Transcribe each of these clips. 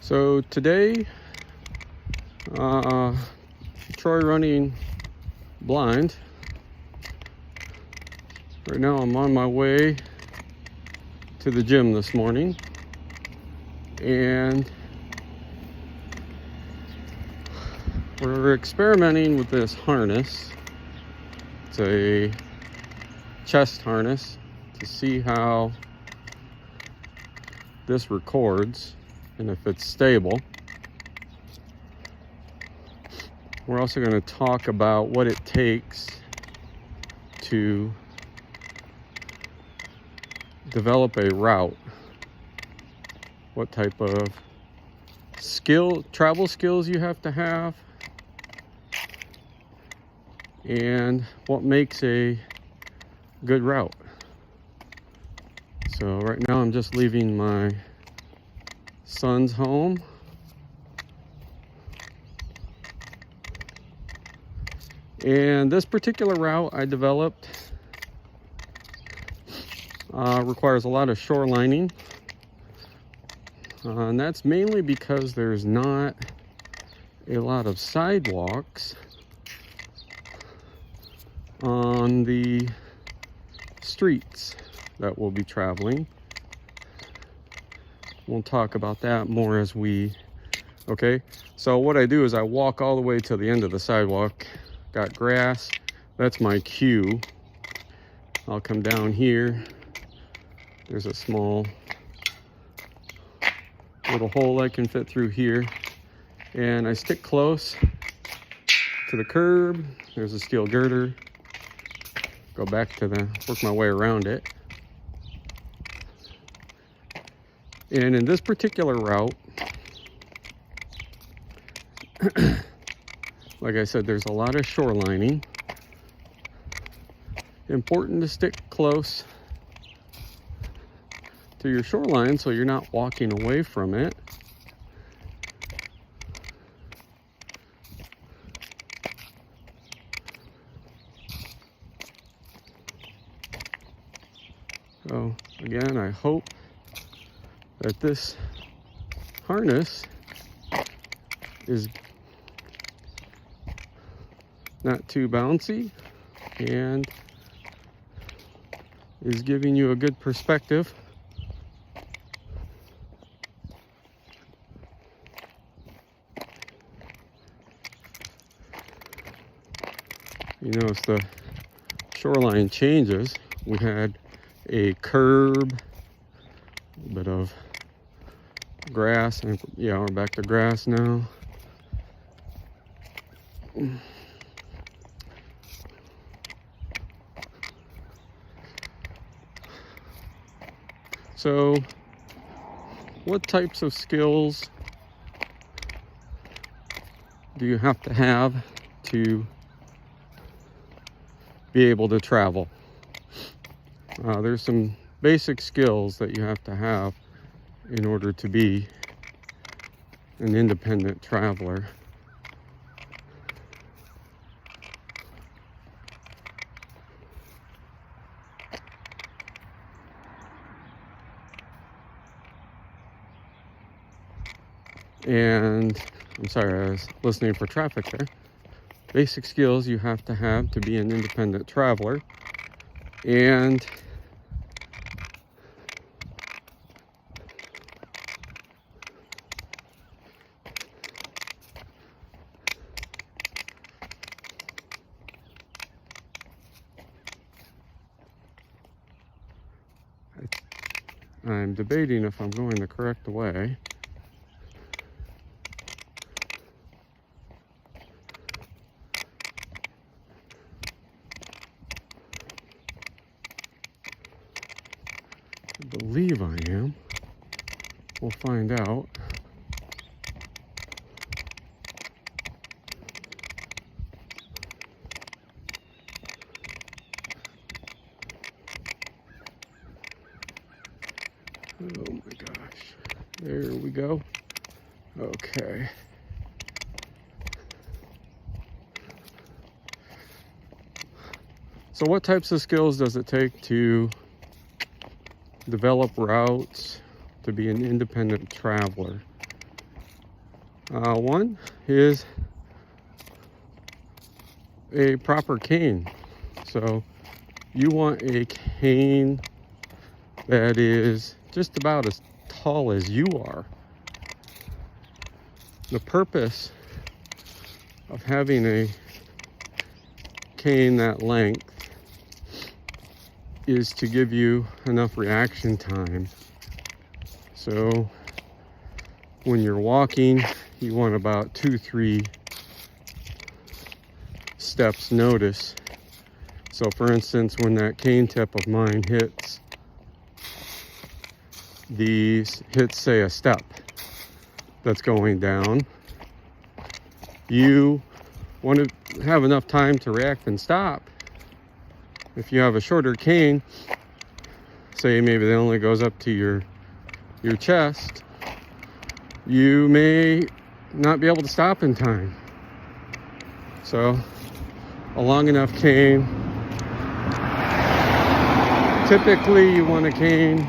So today, Troy running blind. Right now I'm on my way to the gym this morning, and we're experimenting with this harness. It's a chest harness to see how this records and if it's stable. We're also going to talk about what it takes to develop a route, what type of travel skills you have to have, and what makes a good route. So right now I'm just leaving my son's home. And this particular route I developed requires a lot of shorelining. And that's mainly because there's not a lot of sidewalks on the streets that we'll be traveling. We'll talk about that more as okay. So what I do is I walk all the way to the end of the sidewalk. Got grass, that's my cue. I'll come down here. There's a small little hole I can fit through here. And I stick close to the curb. There's a steel girder. Go back to work my way around it. And in this particular route, like I said, there's a lot of shorelining. Important to stick close to your shoreline so you're not walking away from it. So again, I hope that this harness is not too bouncy and is giving you a good perspective. You notice the shoreline changes. We had a curb, a bit of grass, and yeah, we're back to grass now. So, what types of skills do you have to be able to travel? There's some basic skills that you have to have in order to be an independent traveler. And I'm sorry, I was listening for traffic there. Basic skills you have to be an independent traveler. And I'm debating if I'm going the correct way. I believe I am. We'll find out. Oh my gosh. There we go. Okay. So what types of skills does it take to develop routes, to be an independent traveler? One is a proper cane. So you want a cane that is just about as tall as you are. The purpose of having a cane that length is to give you enough reaction time. So when you're walking, you want about 2-3 steps notice. So for instance, when that cane tip of mine hits say a step that's going down, you want to have enough time to react and stop. If you have a shorter cane, say maybe that only goes up to your chest, you may not be able to stop in time. So a long enough cane, typically you want a cane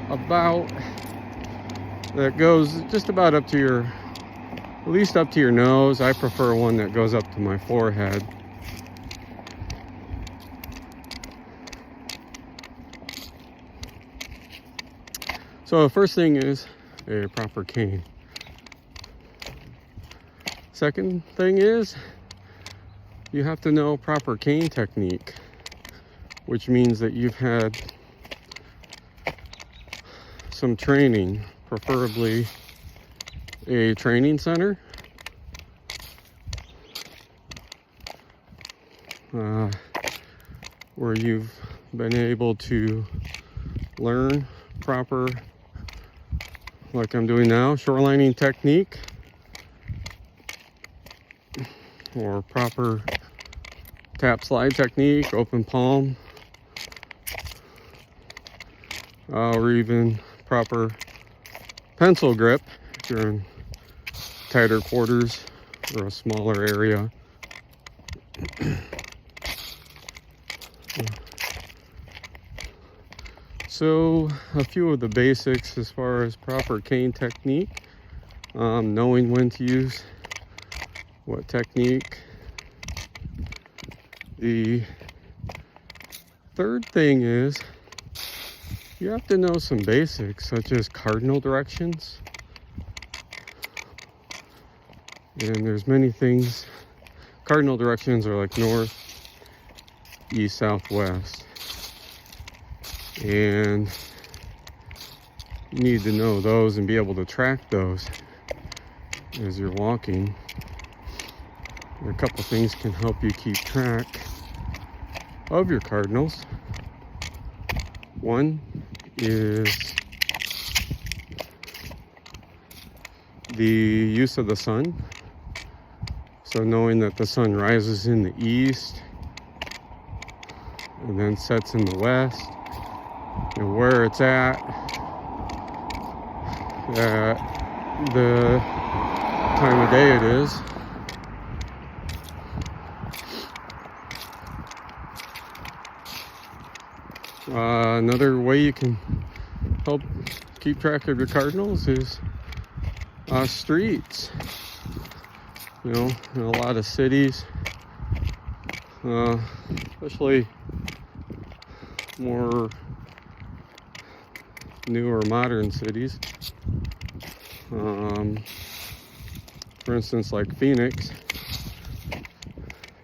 about that goes just about up to at least up to your nose. I prefer one that goes up to my forehead. So the first thing is a proper cane. Second thing is you have to know proper cane technique, which means that you've had some training, preferably a training center, where you've been able to learn proper, like I'm doing now, shorelining technique, or proper tap slide technique, open palm, or even proper pencil grip if you're in tighter quarters or a smaller area. So a few of the basics as far as proper cane technique, knowing when to use what technique. The third thing is you have to know some basics such as cardinal directions. And there's many things. Cardinal directions are like north, east, south, west. And you need to know those and be able to track those as you're walking. A couple things can help you keep track of your cardinals. One is the use of the sun. So knowing that the sun rises in the east and then sets in the west, and where it's at the time of day it is. Another way you can help keep track of your cardinals is streets. You know, in a lot of cities, especially more newer modern cities, for instance like Phoenix,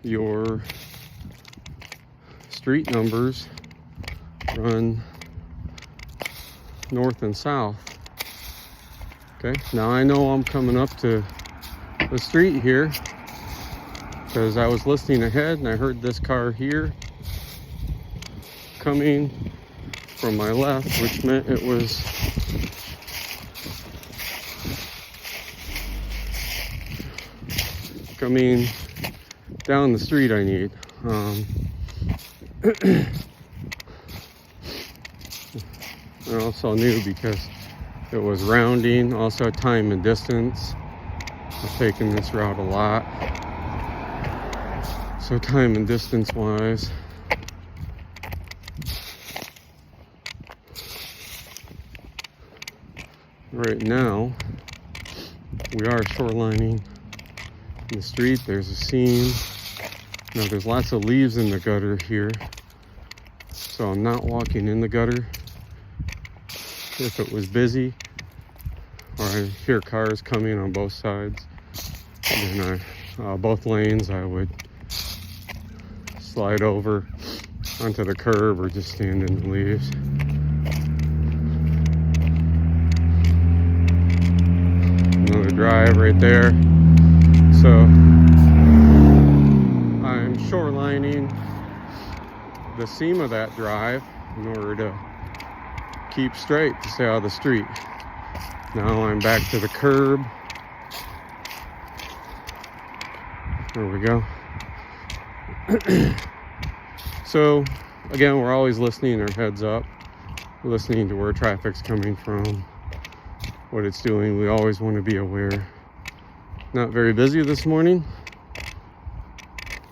your street numbers run north and south. Okay, now I know I'm coming up to the street here because I was listening ahead and I heard this car here coming from my left, which meant it was coming down the street I need. I also knew because it was rounding, also time and distance. I've taken this route a lot. So time and distance wise, right now we are shorelining the street. There's a seam. Now there's lots of leaves in the gutter here, so I'm not walking in the gutter. If it was busy or I hear cars coming on both sides, then both lanes, I would slide over onto the curb or just stand in the leaves. Another drive right there. So I'm shorelining the seam of that drive in order to keep straight to stay out of the street. Now I'm back to the curb. There we go. So again, we're always listening, our heads up, listening to where traffic's coming from, what it's doing. We always want to be aware. Not very busy this morning.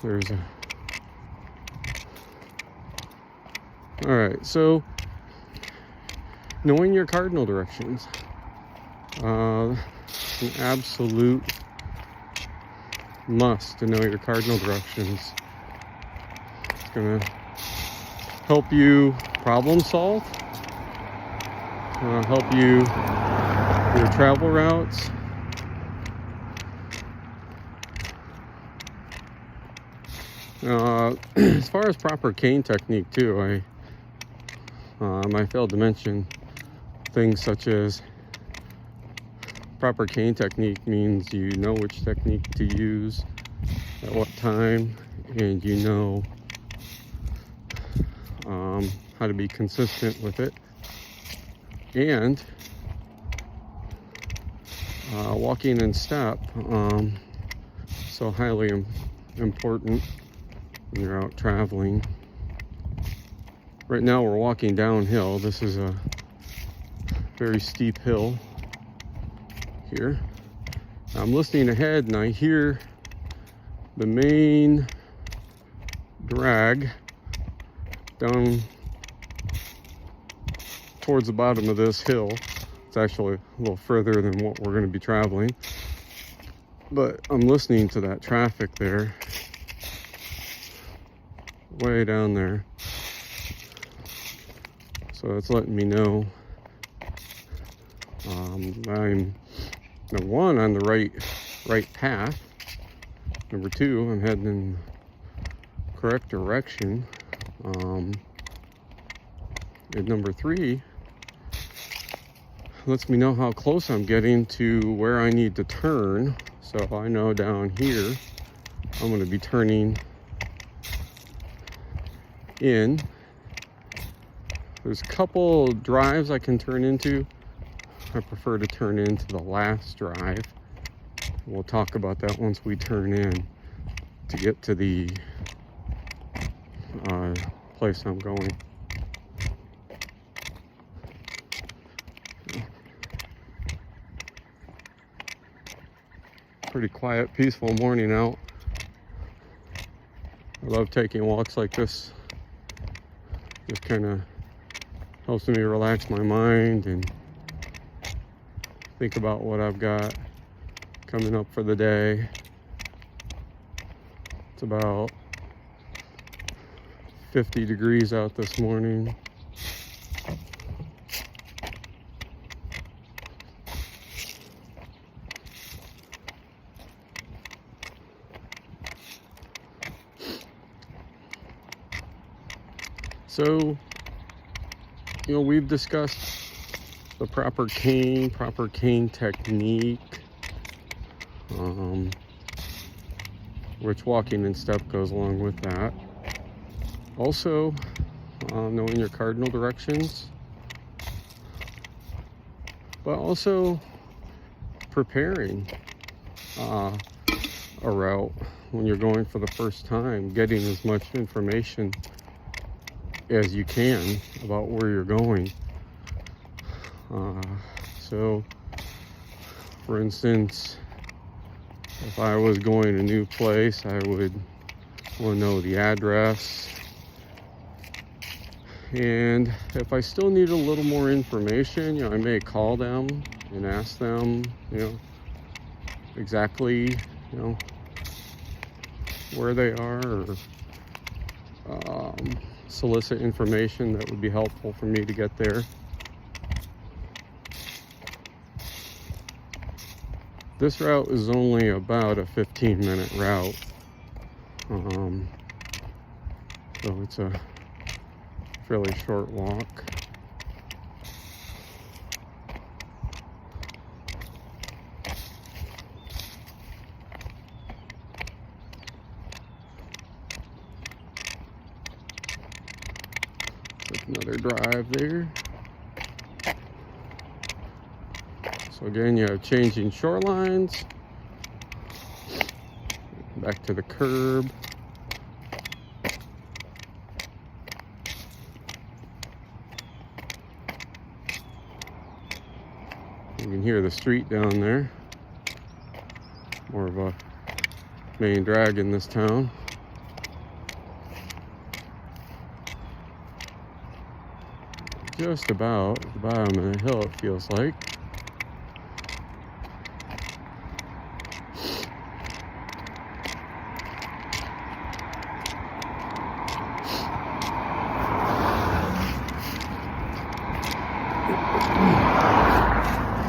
There's a... All right, so knowing your cardinal directions, an absolute must to know your cardinal directions. It's gonna help you problem solve, help you your travel routes. As far as proper cane technique too, I failed to mention things such as proper cane technique means you know which technique to use at what time, and you know how to be consistent with it. And walking in step, so highly important when you're out traveling. Right now we're walking downhill. This is a very steep hill here. I'm listening ahead and I hear the main drag down towards the bottom of this hill. It's actually a little further than what we're going to be traveling, but I'm listening to that traffic there, way down there. So it's letting me know I'm number one on the right path. Number two, I'm heading in the correct direction. And number three, lets me know how close I'm getting to where I need to turn. So I know down here I'm going to be turning in. There's a couple drives I can turn into. I prefer to turn into the last drive. We'll talk about that once we turn in to get to the place I'm going. Pretty quiet, peaceful morning out. I love taking walks like this. Just kind of helps me relax my mind and think about what I've got coming up for the day. It's about 50 degrees out this morning. So, you know, we've discussed the proper cane technique, which walking in step goes along with that. Also, knowing your cardinal directions, but also preparing a route when you're going for the first time, getting as much information as you can about where you're going. So for instance, if I was going to a new place, I would want to know the address, and if I still need a little more information, you know, I may call them and ask them, you know, exactly, you know, where they are, or solicit information that would be helpful for me to get there. This route is only about a 15-minute route. So it's a fairly short walk. Another drive there. So again, you have changing shorelines. Back to the curb. You can hear the street down there. More of a main drag in this town. Just about at the bottom of the hill, it feels like.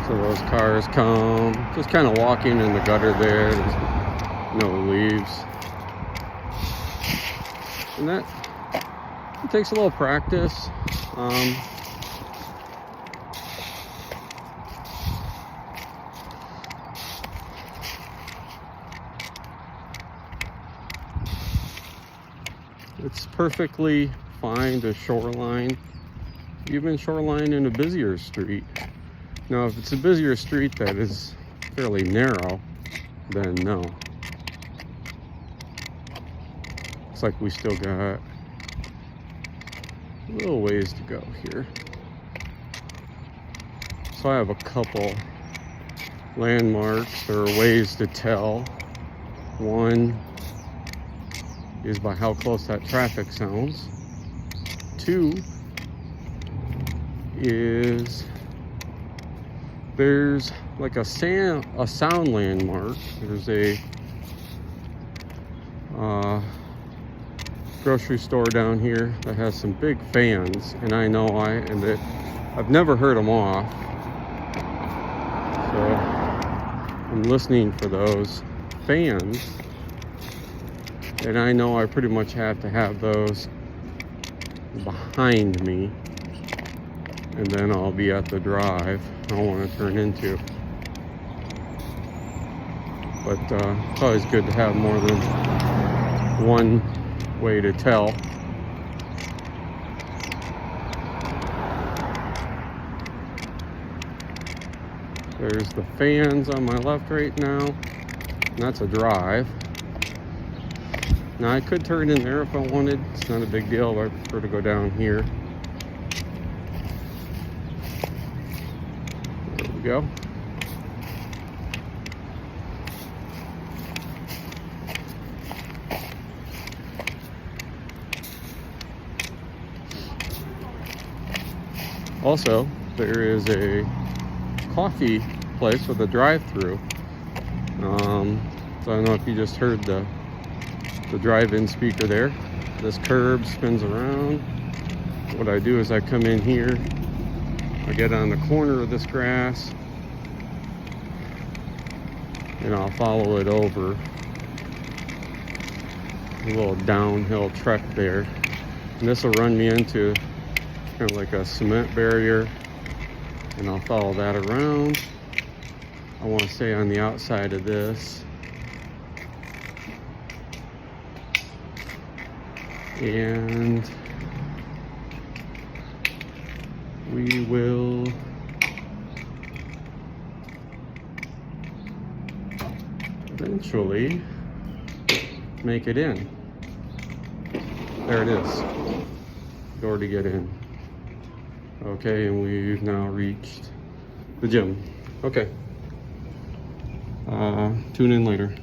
So those cars come, just kind of walking in the gutter there. There's no leaves. And that, it takes a little practice. It's perfectly fine to shoreline, even shoreline in a busier street. Now, if it's a busier street that is fairly narrow, then no. Looks like we still got a little ways to go here. So I have a couple landmarks or ways to tell. One is by how close that traffic sounds. Two is there's like a sound landmark. There's a grocery store down here that has some big fans, and I know I've never heard them off. So I'm listening for those fans. And I know I pretty much have to have those behind me, and then I'll be at the drive I want to turn into. But it's always good to have more than one way to tell. There's the fans on my left right now, and that's a drive. Now I could turn in there if I wanted. It's not a big deal, but I prefer to go down here. There we go. Also, there is a coffee place with a drive-through. So I don't know if you just heard the drive-in speaker there. This curb spins around. What I do is I come in here, I get on the corner of this grass, and I'll follow it over a little downhill trek there. And this will run me into kind of like a cement barrier, and I'll follow that around. I want to stay on the outside of this. And we will eventually make it in. There it is. Door to get in. Okay, and we've now reached the gym. Okay. Tune in later.